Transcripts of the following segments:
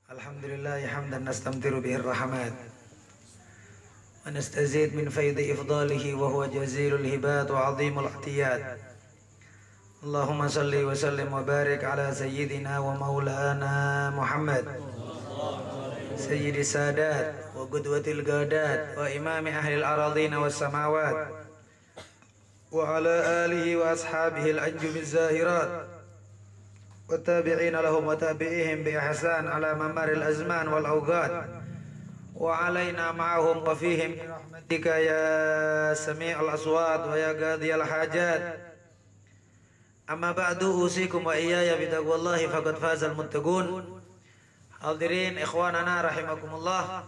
Alhamdulillah hamdan nastamtiru bihi rahmat wa nastazid min faidi ifdalihi wa huwa jazilul hibat wa azimul ihtiyat. Allahumma salli wa sallim wa barik ala sayyidina wa maulana Muhammad sayyidi sadat wa qudwatil gadat wa imami ahlil aradina was samawat wa ala alihi wa ashabihi al-anjumiz zahirat والتابعين لهم وتابعيهم بإحسان على ممر الأزمان والأوقات وعلينا معهم وفيهم برحمتك يا سميع الأصوات ويا قاضي الحاجات. أما بعد أوصيكم وإياي بتقوى الله فقد فاز المتقون. Hadirin ikhwanana rahimakumullah.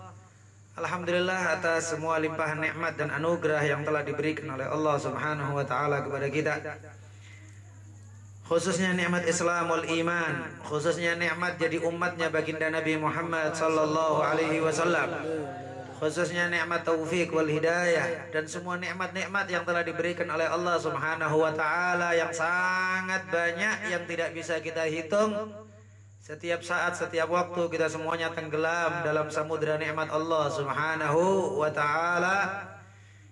Alhamdulillah atas semua limpahan nikmat dan anugerah yang telah diberikan oleh Allah Subhanahu wa taala kepada kita. Khususnya nikmat Islam wal iman, khususnya nikmat jadi umatnya baginda Nabi Muhammad sallallahu alaihi wasallam, khususnya nikmat taufik wal hidayah dan semua nikmat-nikmat yang telah diberikan oleh Allah Subhanahu wa taala yang sangat banyak yang tidak bisa kita hitung. Setiap saat, setiap waktu kita semuanya tenggelam dalam samudera nikmat Allah Subhanahu wa taala.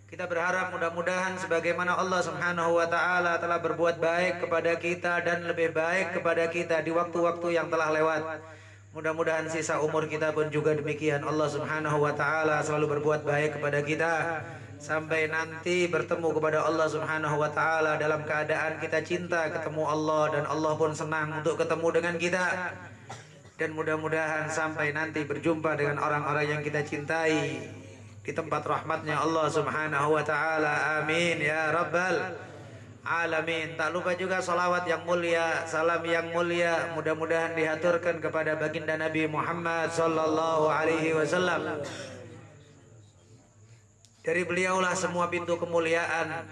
Kita berharap mudah-mudahan sebagaimana Allah Subhanahu wa taala telah berbuat baik kepada kita dan lebih baik kepada kita di waktu-waktu yang telah lewat. Mudah-mudahan sisa umur kita pun juga demikian. Allah Subhanahu wa taala selalu berbuat baik kepada kita sampai nanti bertemu kepada Allah Subhanahu wa taala dalam keadaan kita cinta ketemu Allah dan Allah pun senang untuk ketemu dengan kita. Dan mudah-mudahan sampai nanti berjumpa dengan orang-orang yang kita cintai di tempat rahmatnya Allah Subhanahu wa ta'ala. Amin ya rabbal alamin. Tak lupa juga salawat yang mulia, salam yang mulia mudah-mudahan dihaturkan kepada baginda Nabi Muhammad sallallahu alaihi wasallam. Dari beliaulah semua pintu kemuliaan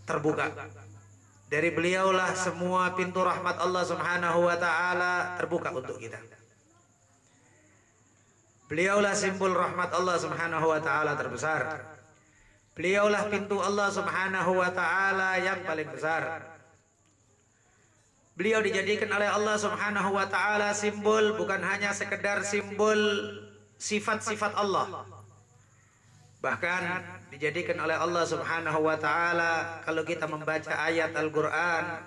terbuka. Dari beliaulah semua pintu rahmat Allah Subhanahu wa ta'ala terbuka untuk kita. Beliaulah simbol rahmat Allah Subhanahu wa taala terbesar. Beliaulah pintu Allah Subhanahu wa taala yang paling besar. Beliau dijadikan oleh Allah Subhanahu wa taala simbol, bukan hanya sekedar simbol sifat-sifat Allah. Bahkan dijadikan oleh Allah Subhanahu wa taala kalau kita membaca ayat Al-Qur'an,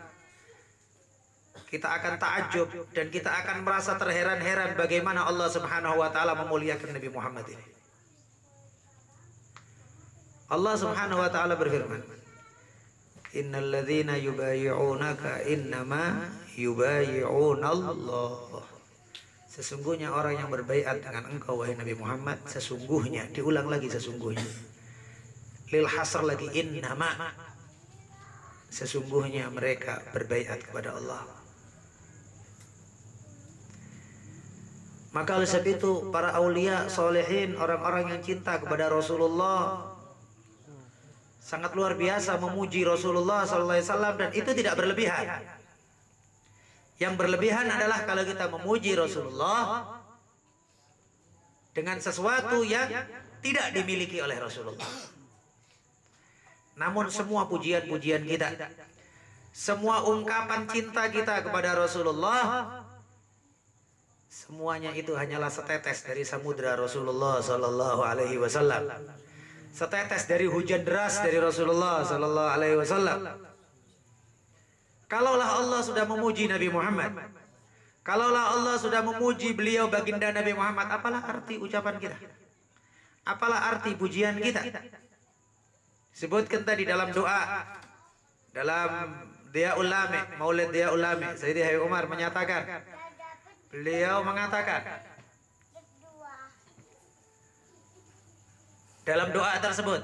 kita akan takjub dan kita akan merasa terheran-heran bagaimana Allah Subhanahu wa taala memuliakan Nabi Muhammad ini. Allah Subhanahu wa taala berfirman, "Innal ladzina yubayyi'unaka innama yubayyi'unallah." Sesungguhnya orang yang berbaiat dengan engkau wahai Nabi Muhammad, sesungguhnya, diulang lagi sesungguhnya. Lil hasr lagi innama. Sesungguhnya mereka berbaiat kepada Allah. Maka oleh sebab itu para aulia, solehin, orang-orang yang cinta kepada Rasulullah sangat luar biasa memuji Rasulullah SAW, dan itu tidak berlebihan. Yang berlebihan adalah kalau kita memuji Rasulullah dengan sesuatu yang tidak dimiliki oleh Rasulullah. Namun semua pujian-pujian kita, semua ungkapan cinta kita kepada Rasulullah, semuanya itu hanyalah setetes dari samudra Rasulullah sallallahu alaihi wasallam. Setetes dari hujan deras dari Rasulullah sallallahu alaihi wasallam. Kalaulah Allah sudah memuji Nabi Muhammad, kalaulah Allah sudah memuji beliau baginda Nabi Muhammad, apalah arti ucapan kita? Apalah arti pujian kita? Sebutkan tadi dalam doa, dalam Diyaul Lami, Maulid Diyaul Lami, Sayyidi Habib Umar menyatakan, beliau mengatakan dalam doa tersebut,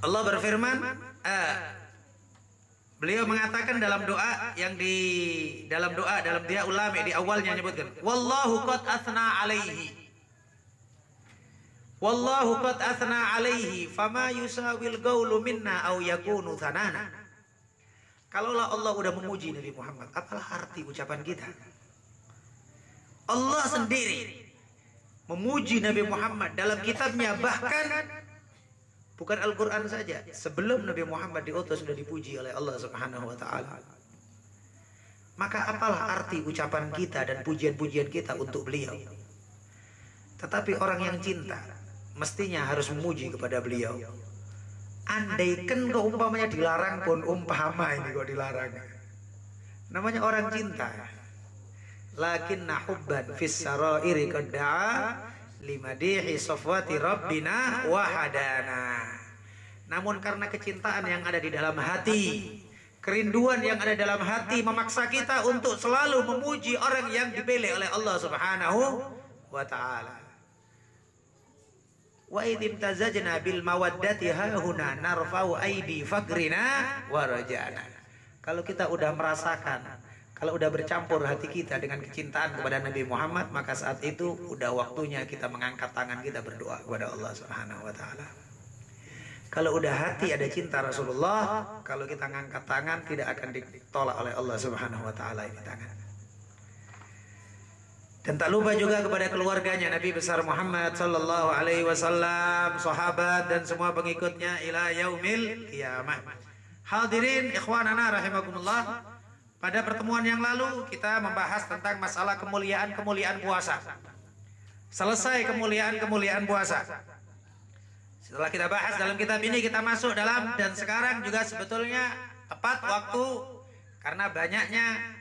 Allah berfirman, beliau mengatakan dalam doa yang di dalam doa dalam dia ulama di awalnya menyebutkan, wallahu qad athna alaihi. Wallahu qad athna alaihi fama yusawil qawlu minna aw yakunu thanana. Kalaulah Allah udah memuji Nabi Muhammad, apalah arti ucapan kita? Allah sendiri memuji Nabi Muhammad dalam kitabnya, bahkan Bukan Al-Quran saja. Sebelum Nabi Muhammad diutus sudah dipuji oleh Allah Subhanahu wa Ta'ala. Maka apalah arti ucapan kita dan pujian-pujian kita untuk beliau. Tetapi orang yang cinta mestinya harus memuji kepada beliau. Andaikan kok umpamanya dilarang pun, umpama ini kok dilarang. Namanya orang cinta. Lakinna hubban fis sarairi qad da'a limadihi safwati rabbina wahadana. Namun karena kecintaan yang ada di dalam hati, kerinduan yang ada dalam hati memaksa kita untuk selalu memuji orang yang dipilih oleh Allah Subhanahu wa Ta'ala. Wa idim tazajna bil mawaddati hahuna narfa'u aidi fakrina wa rajana. Kalau kita udah merasakan, kalau udah bercampur hati kita dengan kecintaan kepada Nabi Muhammad, maka saat itu udah waktunya kita mengangkat tangan kita berdoa kepada Allah Subhanahu wa Ta'ala. Kalau udah hati ada cinta Rasulullah, kalau kita ngangkat tangan tidak akan ditolak oleh Allah Subhanahu wa Ta'ala ini tangan. Dan tak lupa juga kepada keluarganya Nabi besar Muhammad sallallahu alaihi wasallam, sahabat dan semua pengikutnya ila yaumil qiyamah. Hadirin ikhwanana rahimakumullah. Pada pertemuan yang lalu kita membahas tentang masalah kemuliaan-kemuliaan puasa. Selesai kemuliaan-kemuliaan puasa. Setelah kita bahas dalam kitab ini, kita masuk dalam, dan sekarang juga sebetulnya tepat waktu karena banyaknya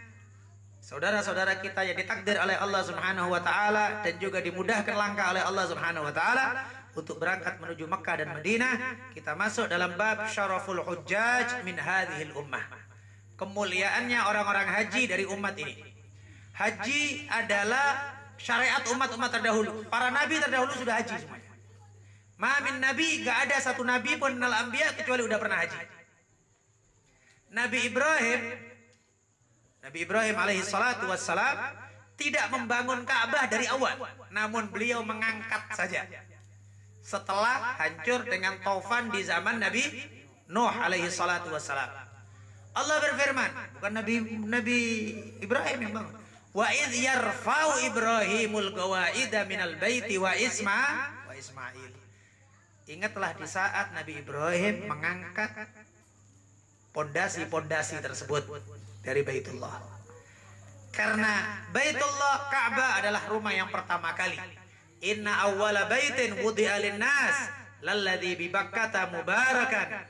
saudara-saudara kita yang ditakdir oleh Allah Subhanahu wa Ta'ala dan juga dimudahkan langkah oleh Allah Subhanahu wa Ta'ala untuk berangkat menuju Mekah dan Madinah. Kita masuk dalam bab syaraful hujjaj min hadhil ummah. Kemuliaannya orang-orang haji dari umat ini. Haji adalah syariat umat-umat terdahulu. Para nabi terdahulu sudah haji semuanya. Ma min nabi, gak ada satu nabi pun minal anbiya kecuali udah pernah haji. Nabi Ibrahim alaihi salatu wassalam tidak membangun Ka'bah dari awal, namun beliau mengangkat saja. Setelah hancur dengan taufan di zaman Nabi Nuh alaihi salatu wassalam. Allah berfirman, bukan Nabi Ibrahim yang bangun. Wa idh yarfa'u Ibrahimul qawaida minal baiti wa Ismail. Ingatlah di saat Nabi Ibrahim mengangkat pondasi-pondasi tersebut dari Baitullah. Karena Baitullah Ka'bah adalah rumah yang pertama kali. Inna awwala baitin wudi'a lin-nas lalladzi bi Bakkata mubarakan.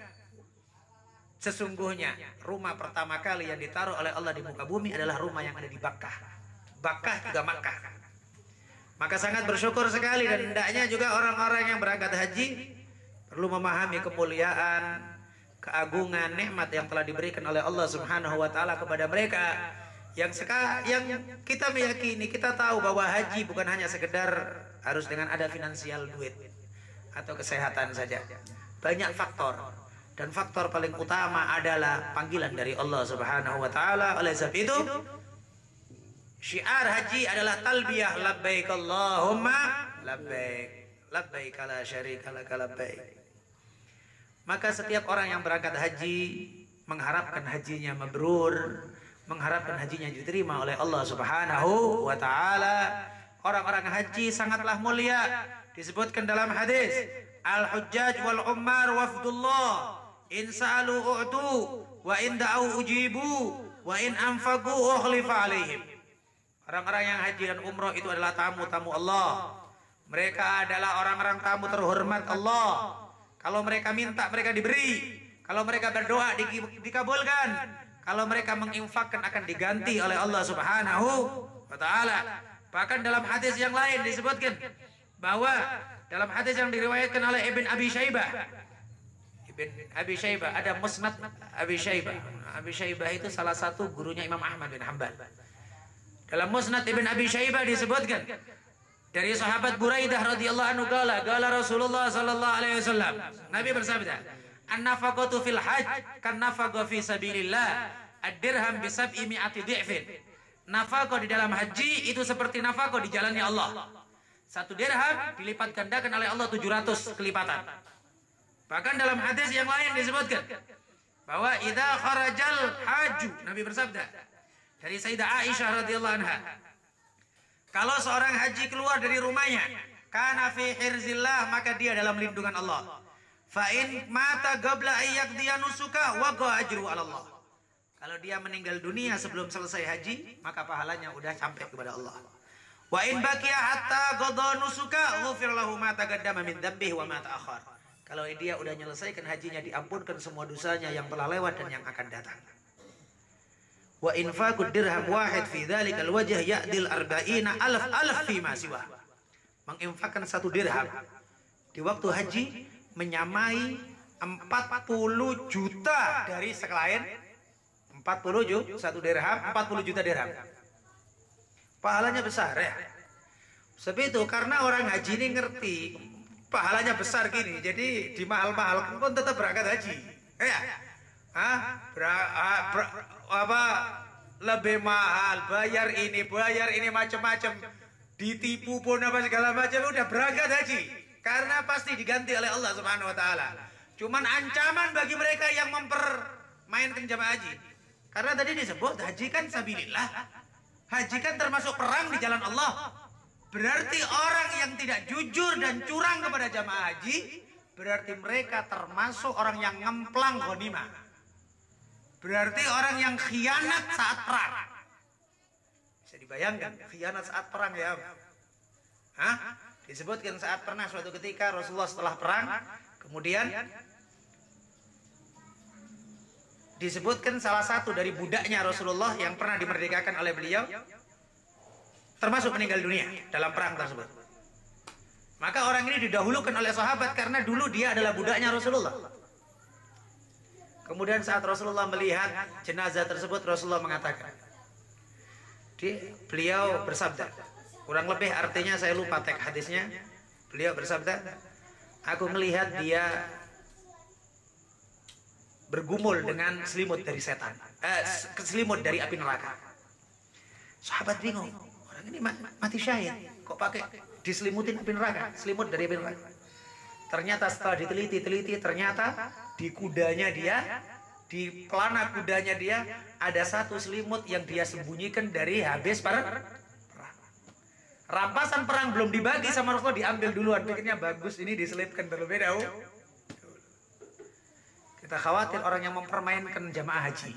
Sesungguhnya rumah pertama kali yang ditaruh oleh Allah di muka bumi adalah rumah yang ada di Bakkah. Bakkah juga Makkah. Maka sangat bersyukur sekali, dan hendaknya juga orang-orang yang berangkat haji perlu memahami kemuliaan, keagungan, nikmat yang telah diberikan oleh Allah Subhanahu wa Ta'ala kepada mereka. Yang kita meyakini, kita tahu bahwa haji bukan hanya sekedar harus dengan ada finansial duit atau kesehatan saja. Banyak faktor. Dan faktor paling utama adalah panggilan dari Allah Subhanahu wa Ta'ala. Oleh sebab itu, syiar haji adalah talbiyah labbaik Allahumma labbaik, labbaik la syarika laka labbaik. Maka setiap orang yang berangkat haji mengharapkan hajinya mabrur, mengharapkan hajinya diterima oleh Allah Subhanahu wa Ta'ala. Orang-orang haji sangatlah mulia. Disebutkan dalam hadis, al-hujjaj wal ummar wafdullah, in sa'alu u'tu wa in da'u ujibu wa in anfaqu ukhlifa alaihim. Orang-orang yang haji dan umroh itu adalah tamu-tamu Allah. Mereka adalah orang-orang tamu terhormat Allah. Kalau mereka minta, mereka diberi. Kalau mereka berdoa, dikabulkan. Kalau mereka menginfakkan, akan diganti oleh Allah Subhanahu wa Ta'ala. Bahkan dalam hadis yang lain disebutkan bahwa dalam hadis yang diriwayatkan oleh Ibn Abi Shaybah, ada Musnad Abi Shaybah. Abi Shaybah itu salah satu gurunya Imam Ahmad bin Hanbal. Dalam Musnad Ibn Abi Shaybah disebutkan dari sahabat Buraidah radhiyallahu anhu qala Rasulullah sallallahu alaihi wasallam, Nabi bersabda, an-nafaqatu fil hajj kan nafaqah fi sabilillah, ad-dirham bi sab'i mi'ati dhi'fin. Nafaqah di dalam haji itu seperti nafaqah di jalannya Allah. Satu dirham dilipat gandakan oleh Allah 700 kelipatan. Bahkan dalam hadis yang lain disebutkan bahwa idza kharajal haju, Nabi bersabda dari Sayyidah Aisyah radhiyallahu anha, kalau seorang haji keluar dari rumahnya, kana fi hirzillah, maka dia dalam lindungan Allah. Fa in mata qabla ayyaqdiya nusuka waqa ajru 'ala Allah. Kalau dia meninggal dunia sebelum selesai haji, maka pahalanya udah sampai kepada Allah. Wa in baqiya hatta qada nusuka ghufir lahu ma taqaddama min dhanbihi wa ma ta'akhkhar. Kalau dia udah menyelesaikan hajinya, diampunkan semua dosanya yang telah lewat dan yang akan datang. Wa infaqud dirham wahid fi dzalikal wajh ya'dil arba'ina alaf fi ma siwa. Menginfakkan 1 dirham di waktu haji menyamai 40 juta dari sekalian 40 juta 1 dirham 40 juta dirham. Pahalanya besar ya. Sebab itu karena orang haji ini ngerti pahalanya besar gini, jadi di mahal-mahal pun tetap berangkat haji. Ya. Lebih mahal, bayar ini macam-macam, ditipu pun apa segala macam, udah berangkat haji karena pasti diganti oleh Allah Subhanahu wa taala. Cuman ancaman bagi mereka yang mempermainkan jamaah haji. Karena tadi disebut haji kan sabilillah. Haji kan termasuk perang di jalan Allah. Berarti orang yang tidak jujur dan curang kepada jamaah haji, berarti mereka termasuk orang yang ngemplang ghanimah. Berarti orang yang khianat saat perang. Bisa dibayangkan khianat saat perang ya. Disebutkan saat pernah suatu ketika Rasulullah setelah perang, kemudian disebutkan salah satu dari budaknya Rasulullah yang pernah dimerdekakan oleh beliau termasuk meninggal dunia dalam perang tersebut. Maka orang ini didahulukan oleh sahabat karena dulu dia adalah budaknya Rasulullah. Kemudian saat Rasulullah melihat jenazah tersebut, Rasulullah mengatakan, beliau bersabda, kurang lebih artinya saya lupa teks hadisnya. Beliau bersabda, aku melihat dia bergumul dengan selimut dari setan, selimut dari api neraka. Sahabat bingung, orang ini mati syahid, kok pakai diselimutin api neraka, selimut dari api neraka. Ternyata setelah diteliti, ternyata di kudanya dia, di pelana kudanya dia ada 1 selimut yang dia sembunyikan dari habis perang. Rampasan perang belum dibagi sama Rasulullah, diambil duluan, pikirnya bagus ini diselipkan terlebih dahulu. Kita khawatir orang yang mempermainkan jamaah haji,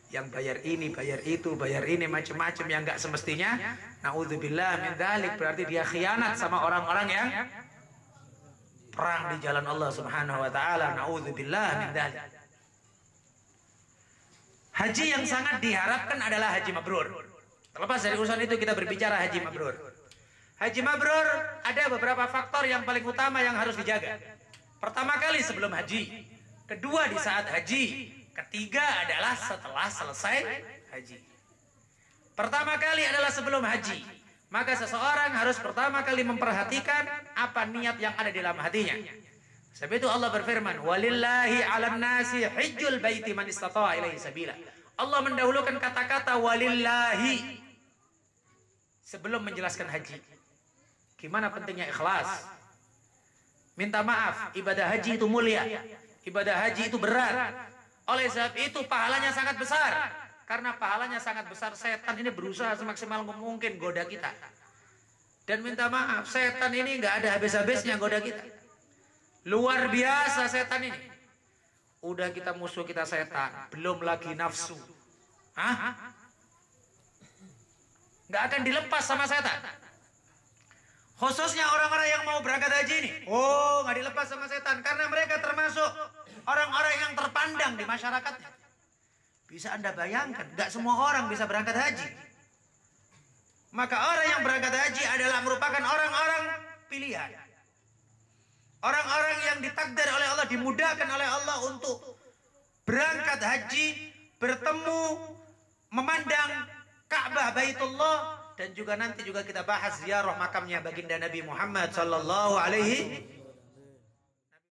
yang bayar ini, bayar itu, bayar ini macam-macam yang nggak semestinya. Naudzubillah min dzalik, berarti dia khianat sama orang-orang yang perang di jalan Allah Subhanahu wa taala. Naudzubillah min dzalik. Haji yang sangat diharapkan adalah haji mabrur. Terlepas dari urusan itu, kita berbicara haji mabrur. Haji mabrur ada beberapa faktor yang paling utama yang harus dijaga. Pertama kali sebelum haji, kedua di saat haji, ketiga adalah setelah selesai haji. Pertama kali adalah sebelum haji, maka seseorang harus pertama kali memperhatikan apa niat yang ada di dalam hatinya. Sebab itu Allah berfirman, walillahi 'alan nasi hajjul baiti man istata'a ilaihi sabila. Allah mendahulukan kata-kata walillahi sebelum menjelaskan haji. Gimana pentingnya ikhlas? Minta maaf, ibadah haji itu mulia. Ibadah haji itu berat. Oleh sebab itu pahalanya sangat besar. Karena pahalanya sangat besar, setan ini berusaha semaksimal mungkin goda kita. Dan minta maaf, setan ini nggak ada habis-habisnya goda kita. Luar biasa setan ini. Udah kita musuh kita setan, belum lagi nafsu. Nggak akan dilepas sama setan. Khususnya orang-orang yang mau berangkat haji ini. Oh, nggak dilepas sama setan. Karena mereka termasuk orang-orang yang terpandang di masyarakatnya. Bisa Anda bayangkan, nggak semua orang bisa berangkat haji. Maka orang yang berangkat haji adalah merupakan orang-orang pilihan. Orang-orang yang ditakdir oleh Allah, dimudahkan oleh Allah untuk berangkat haji, bertemu, memandang Ka'bah Baitullah, dan juga nanti juga kita bahas ziarah makamnya baginda Nabi Muhammad sallallahu alaihi